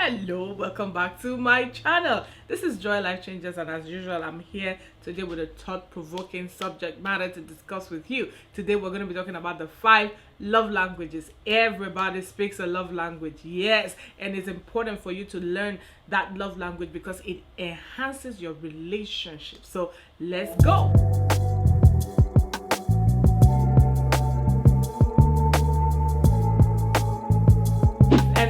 Hello, welcome back to my channel. This is Joy Lifechangers, and as usual, I'm here today with a thought-provoking subject matter to discuss with you. Today, we're going to be talking about the 5 love languages. Everybody speaks a love language, yes, and it's important for you to learn that love language because it enhances your relationship. So let's go.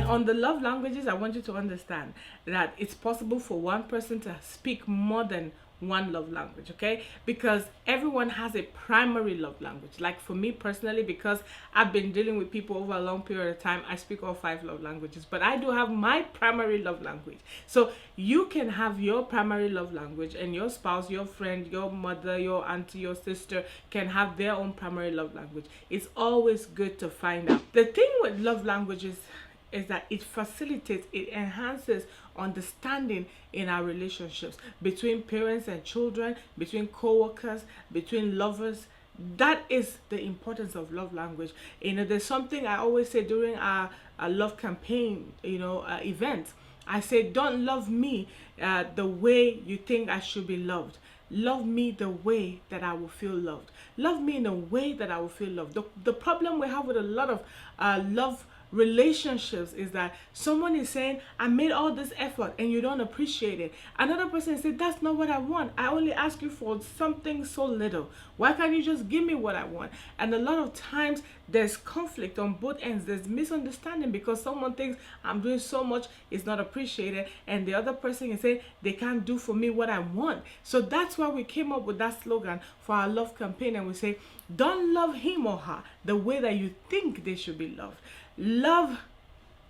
On the love languages, I want you to understand that it's possible for one person to speak more than one love language, okay? Because everyone has a primary love language. Like for me personally, because I've been dealing with people over a long period of time, I speak all 5 love languages, but I do have my primary love language. So you can have your primary love language, and your spouse, your friend, your mother, your auntie, your sister can have their own primary love language. It's always good to find out. The thing with love languages is that it facilitates, it enhances understanding in our relationships between parents and children, between co-workers, between lovers. That is the importance of love language. There's something I always say during our love campaign, event. I say, don't love me the way you think I should be loved. Love me the way that I will feel loved. Love me in a way that I will feel loved. The problem we have with a lot of love relationships is that someone is saying, I made all this effort and you don't appreciate it. Another person says, that's not what I want. I only ask you for something so little. Why can't you just give me what I want? And a lot of times there's conflict on both ends. There's misunderstanding because someone thinks I'm doing so much, it's not appreciated, and the other person is saying they can't do for me what I want. So that's why we came up with that slogan for our love campaign, and we say, don't love him or her the way that you think they should be loved. Love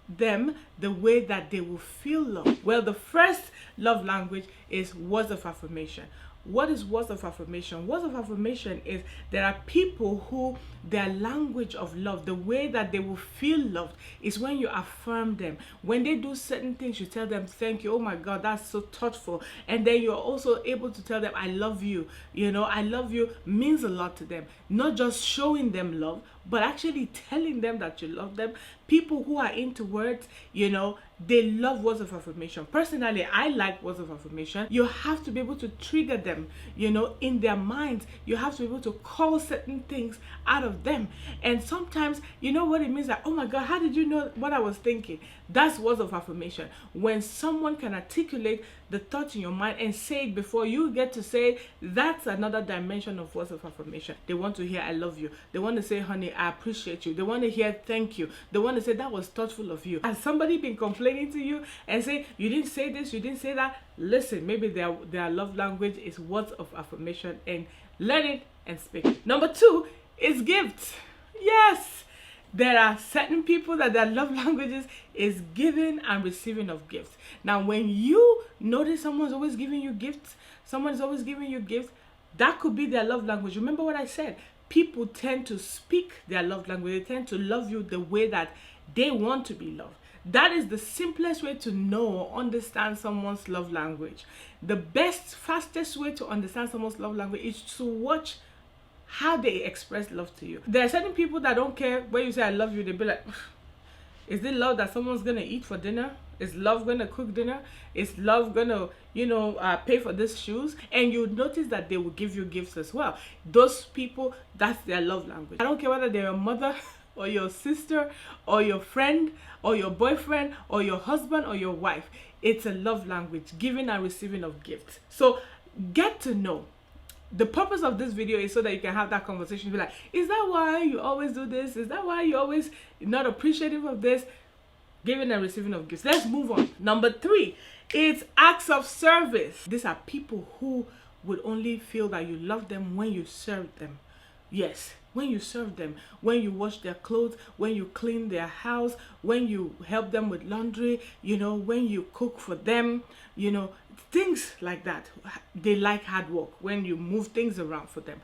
them the way that they will feel loved. Well, the first love language is words of affirmation. What is words of affirmation? Words of affirmation is there are people who their language of love, the way that they will feel loved, is when you affirm them. When they do certain things, you tell them thank you. Oh my God, that's so thoughtful. And then you're also able to tell them I love you. I love you means a lot to them. Not just showing them love, but actually telling them that you love them. People who are into words, they love words of affirmation. Personally, I like words of affirmation. You have to be able to trigger them, in their minds. You have to be able to call certain things out of them. And sometimes, you know what it means? That, oh my God, how did you know what I was thinking? That's words of affirmation. When someone can articulate the thought in your mind and say it before you get to say it, that's another dimension of words of affirmation. They want to hear I love you. They want to say, honey, I appreciate you. They want to hear thank you. They want to say that was thoughtful of you. Has somebody been complaining to you and say you didn't say this, you didn't say that? Listen, maybe their love language is words of affirmation, and learn it and speak it. Number 2 is gifts. Yes. There are certain people that their love languages is giving and receiving of gifts. Now, when you notice someone's always giving you gifts, that could be their love language. Remember what I said? People tend to speak their love language. They tend to love you the way that they want to be loved. That is the simplest way to know or understand someone's love language. The best, fastest way to understand someone's love language is to watch how they express love to you. There are certain people that don't care when you say I love you. They'll be like, is it love that someone's gonna eat for dinner? Is love gonna cook dinner? Is love gonna pay for these shoes? And you notice that they will give you gifts as well. Those people, that's their love language. I don't care whether they're your mother or your sister or your friend or your boyfriend or your husband or your wife. It's a love language, giving and receiving of gifts. So get to know. The purpose of this video is so that you can have that conversation. Be like, is that why you always do this? Is that why you always not appreciative of this? Giving and receiving of gifts. Let's move on. Number 3, it's acts of service. These are people who would only feel that you love them when you serve them. Yes, when you serve them, when you wash their clothes, when you clean their house, when you help them with laundry, when you cook for them, things like that. They like hard work. When you move things around for them,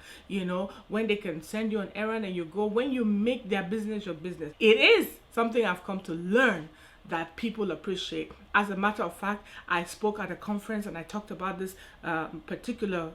when they can send you an errand and you go, when you make their business your business. It is something I've come to learn that people appreciate. As a matter of fact, I spoke at a conference and I talked about this particular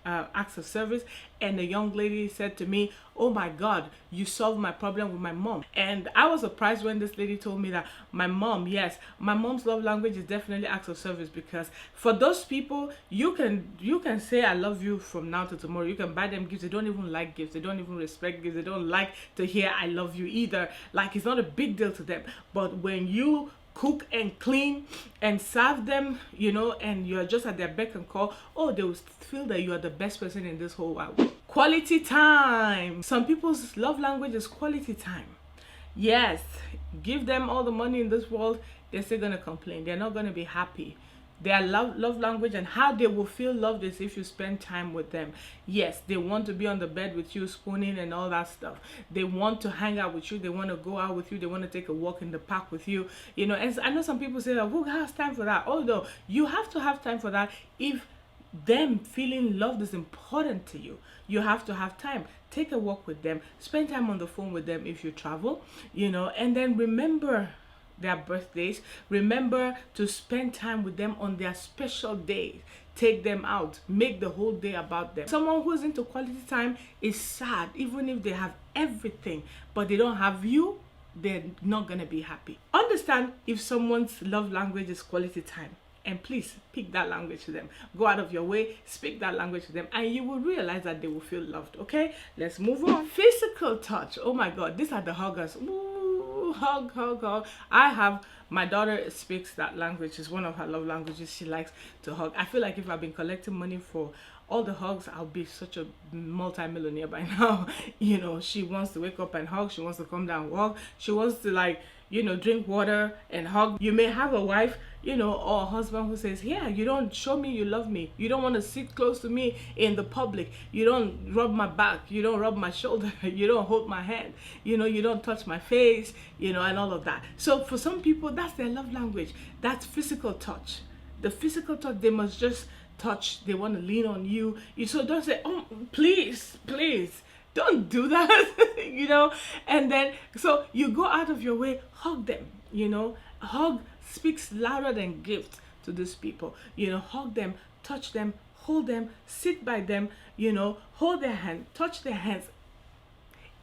acts of service, and a young lady said to me, "Oh my God, you solved my problem with my mom." And I was surprised when this lady told me that my mom, yes, my mom's love language is definitely acts of service, because for those people, you can say I love you from now to tomorrow. You can buy them gifts. They don't even like gifts. They don't even respect gifts. They don't like to hear I love you either. Like, it's not a big deal to them. But when you cook and clean and serve them, and you're just at their beck and call, oh, they will feel that you are the best person in this whole world. Quality time. Some people's love language is quality time. Yes, give them all the money in this world, they're still gonna complain. They're not gonna be happy. Their love language and how they will feel loved is if you spend time with them. Yes, they want to be on the bed with you, spooning and all that stuff. They want to hang out with you. They want to go out with you. They want to take a walk in the park with you. And I know some people say that, who has time for that? Although you have to have time for that. If them feeling loved is important to you, you have to have time. Take a walk with them. Spend time on the phone with them if you travel, and then remember their birthdays. Remember to spend time with them on their special days. Take them out. Make the whole day about them. Someone who's into quality time is sad, even if they have everything, but they don't have you, they're not gonna be happy. Understand if someone's love language is quality time, and please pick that language to them. Go out of your way, speak that language to them, and you will realize that they will feel loved. Okay, let's move on. Physical touch. Oh my God, these are the huggers. Ooh, hug, hug, hug. My daughter speaks that language. It's one of her love languages. She likes to hug. I feel like if I've been collecting money for all the hugs, I'll be such a multi-millionaire by now. She wants to wake up and hug. She wants to come down and walk. She wants to drink water and hug. You may have a wife, or a husband who says, yeah, you don't show me you love me. You don't want to sit close to me in the public. You don't rub my back. You don't rub my shoulder. You don't hold my hand. You don't touch my face, and all of that. So for some people, that's their love language. That's physical touch. The physical touch, they must just touch. They want to lean on you. So don't say, oh, please, don't do that. And then, so you go out of your way, hug them. Hug speaks louder than gift to these people. Hug them, touch them, hold them, sit by them, hold their hand, touch their hands.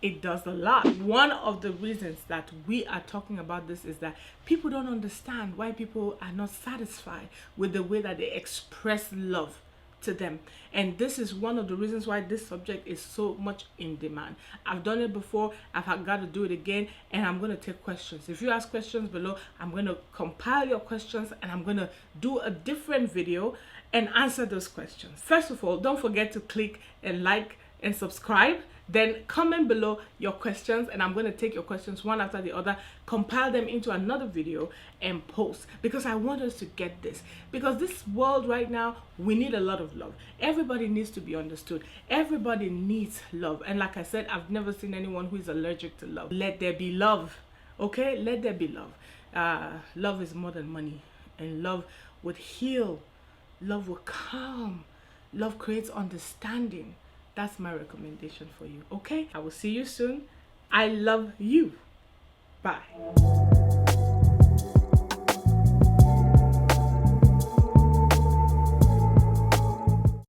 It does a lot. One of the reasons that we are talking about this is that people don't understand why people are not satisfied with the way that they express love to them. And this is one of the reasons why this subject is so much in demand. I've done it before, I've got to do it again, and I'm going to take questions. If you ask questions below, I'm going to compile your questions and I'm going to do a different video and answer those questions. First of all, don't forget to click and like and subscribe. Then comment below your questions, and I'm going to take your questions one after the other, compile them into another video and post, because I want us to get this. Because this world right now, we need a lot of love. Everybody needs to be understood. Everybody needs love. And like I said, I've never seen anyone who is allergic to love. Let there be love. Okay? Let there be love. Love is more than money. And love would heal. Love will calm. Love creates understanding. That's my recommendation for you. Okay? I will see you soon. I love you. Bye.